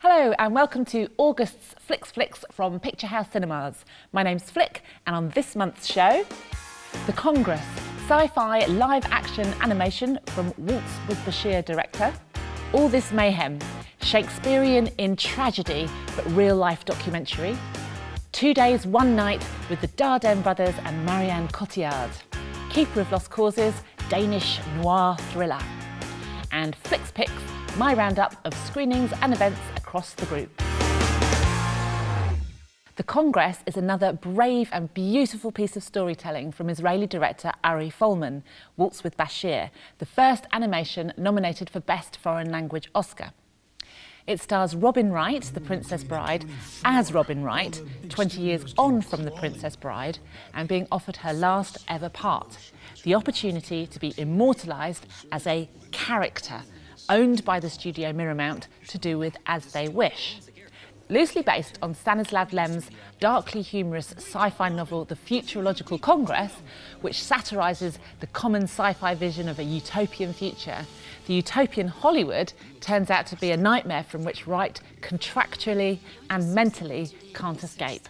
Hello and welcome to August's Flicks from Picturehouse Cinemas. My name's Flick and on this month's show, The Congress, sci-fi live-action animation from Waltz with Bashir director. All This Mayhem, Shakespearean in tragedy but real-life documentary. 2 days, 1 night with the Dardenne brothers and Marianne Cotillard. Keeper of Lost Causes, Danish noir thriller. And Flicks Picks, my roundup of screenings and events across the group. The Congress is another brave and beautiful piece of storytelling from Israeli director Ari Folman, Waltz with Bashir, the first animation nominated for Best Foreign Language Oscar. It stars Robin Wright, the Princess Bride, as Robin Wright, 20 years on from the Princess Bride, and being offered her last ever part, the opportunity to be immortalised as a character, owned by the studio Miramount to do with as they wish. Loosely based on Stanislav Lem's darkly humorous sci-fi novel The Futurological Congress, which satirises the common sci-fi vision of a utopian future, the utopian Hollywood turns out to be a nightmare from which Wright contractually and mentally can't escape.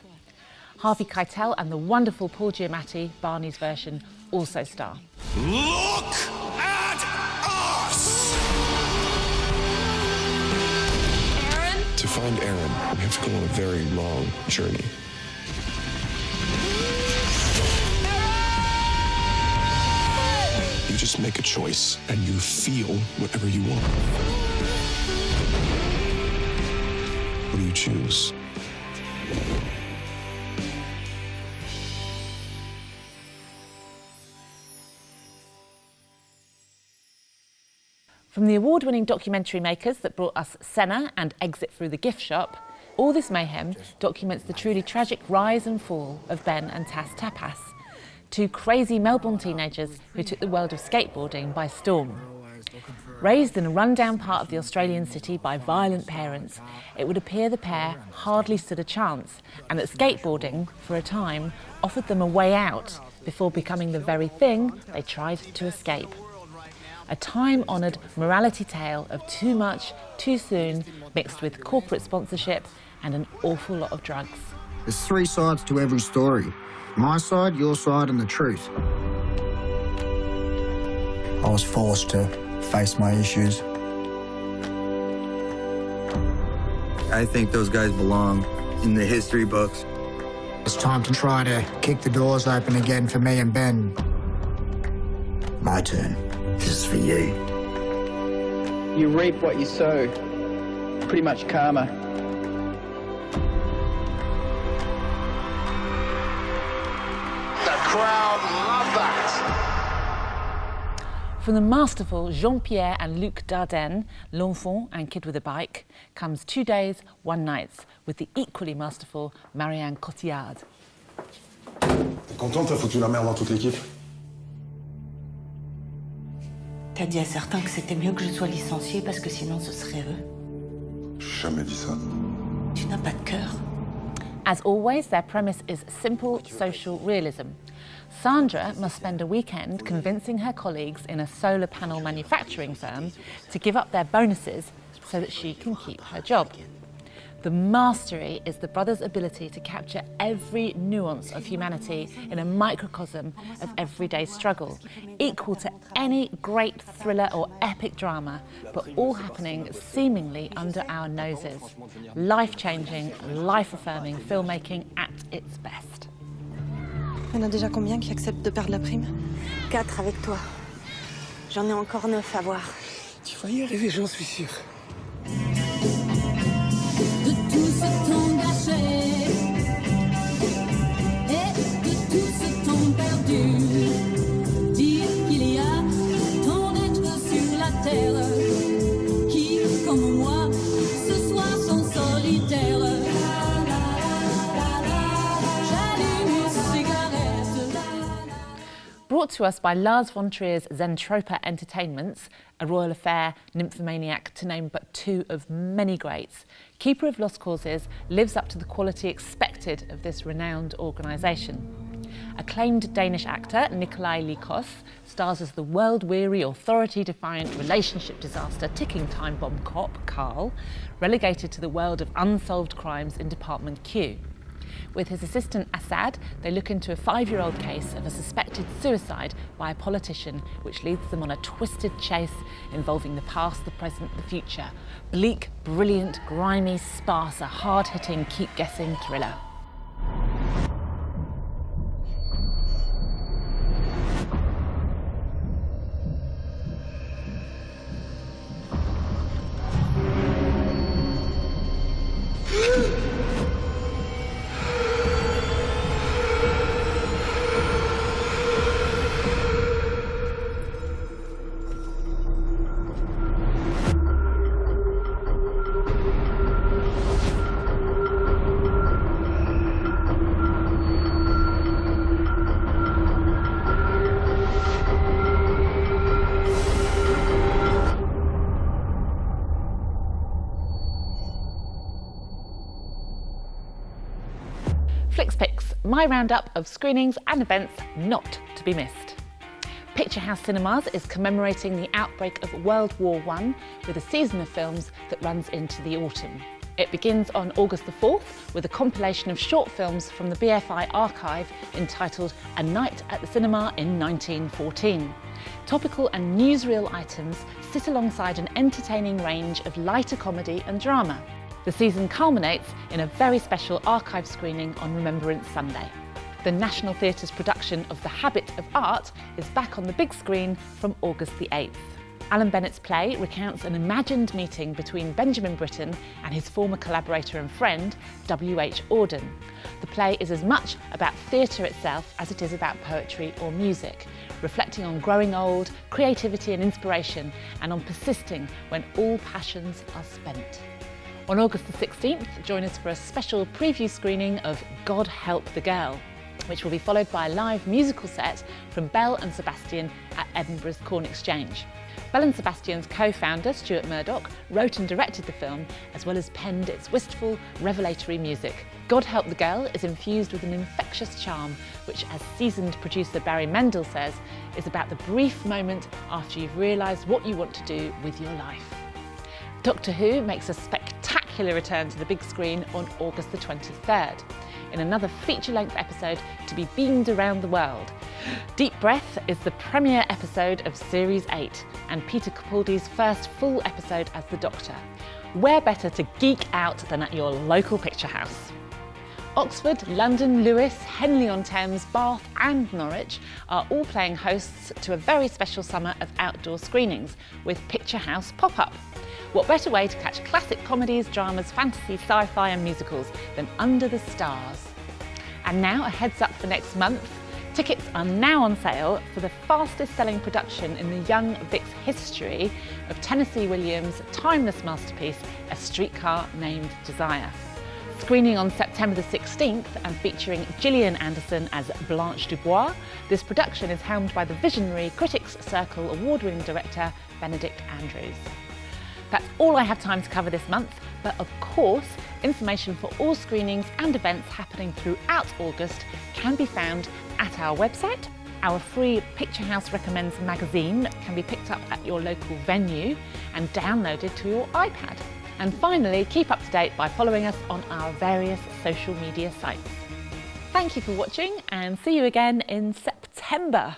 Harvey Keitel and the wonderful Paul Giamatti, Barney's version, also star. Look at us! To find Aaron, we have to go on a very long journey. You just make a choice and you feel whatever you want. What do you choose? From the award-winning documentary makers that brought us Senna and Exit Through the Gift Shop, All This Mayhem documents the truly tragic rise and fall of Ben and Tass Tapas, two crazy Melbourne teenagers who took the world of skateboarding by storm. Raised in a rundown part of the Australian city by violent parents, it would appear the pair hardly stood a chance, and that skateboarding, for a time, offered them a way out before becoming the very thing they tried to escape. A time-honoured morality tale of too much, too soon, mixed with corporate sponsorship and an awful lot of drugs. There's 3 sides to every story. My side, your side, and the truth. I was forced to face my issues. I think those guys belong in the history books. It's time to try to kick the doors open again for me and Ben. My turn. This is for you. You reap what you sow. Pretty much karma. The crowd love that. From the masterful Jean-Pierre and Luc Dardenne, L'Enfant and Kid with a Bike, comes 2 days, 1 night with the equally masterful Marianne Cotillard. T'es content, t'as foutu la merde dans toute l'équipe? T'as dit à certains que c'était mieux que je sois licenciée parce que sinon ce serait eux. J'ai jamais dit ça. Tu n'as pas de cœur. As always, their premise is simple social realism. Sandra must spend a weekend convincing her colleagues in a solar panel manufacturing firm to give up their bonuses so that she can keep her job. The mastery is the brothers' ability to capture every nuance of humanity in a microcosm of everyday struggle, equal to any great thriller or epic drama, but all happening seemingly under our noses. Life-changing, life-affirming filmmaking at its best. Il y en a déjà combien qui acceptent de perdre la prime? 4 avec toi. J'en ai encore 9 à voir. Tu vas y arriver, j'en suis sûr. De tout ce temps gâché et de tout ce temps perdu, dire qu'il y a tant d'êtres sur la terre qui, comme moi, ce soir sont solitaires. J'allume une cigarette. Brought to us by Lars von Trier's Zentropa Entertainments, A Royal Affair, Nymphomaniac, to name but 2 of many greats, Keeper of Lost Causes lives up to the quality expected of this renowned organisation. Acclaimed Danish actor Nikolaj Likos stars as the world-weary, authority-defiant, relationship disaster ticking time bomb cop, Carl, relegated to the world of unsolved crimes in Department Q. With his assistant Assad, they look into a 5-year-old case of a suspected suicide by a politician, which leads them on a twisted chase involving the past, the present, the future. Bleak, brilliant, grimy, sparse, a hard-hitting, keep-guessing thriller. FlixPix, my roundup of screenings and events not to be missed. Picturehouse Cinemas is commemorating the outbreak of World War I with a season of films that runs into the autumn. It begins on August the 4th with a compilation of short films from the BFI archive entitled A Night at the Cinema in 1914. Topical and newsreel items sit alongside an entertaining range of lighter comedy and drama. The season culminates in a very special archive screening on Remembrance Sunday. The National Theatre's production of The Habit of Art is back on the big screen from August the 8th. Alan Bennett's play recounts an imagined meeting between Benjamin Britten and his former collaborator and friend, W.H. Auden. The play is as much about theatre itself as it is about poetry or music, reflecting on growing old, creativity and inspiration, and on persisting when all passions are spent. On August the 16th, join us for a special preview screening of God Help the Girl, which will be followed by a live musical set from Bell and Sebastian at Edinburgh's Corn Exchange. Bell and Sebastian's co-founder, Stuart Murdoch, wrote and directed the film, as well as penned its wistful, revelatory music. God Help the Girl is infused with an infectious charm, which, as seasoned producer Barry Mendel says, is about the brief moment after you've realised what you want to do with your life. Doctor Who makes a spectacular return to the big screen on August the 23rd, in another feature-length episode to be beamed around the world. Deep Breath is the premiere episode of Series 8 and Peter Capaldi's first full episode as the Doctor. Where better to geek out than at your local Picturehouse? Oxford, London, Lewes, Henley-on-Thames, Bath and Norwich are all playing hosts to a very special summer of outdoor screenings with Picturehouse Pop-Up. What better way to catch classic comedies, dramas, fantasy, sci-fi and musicals than under the stars? And now a heads up for next month. Tickets are now on sale for the fastest selling production in the Young Vic's history of Tennessee Williams' timeless masterpiece, A Streetcar Named Desire. Screening on September the 16th and featuring Gillian Anderson as Blanche Dubois, this production is helmed by the visionary Critics' Circle award-winning director Benedict Andrews. That's all I have time to cover this month, but of course, information for all screenings and events happening throughout August can be found at our website. Our free Picturehouse Recommends magazine can be picked up at your local venue and downloaded to your iPad. And finally, keep up to date by following us on our various social media sites. Thank you for watching and see you again in September.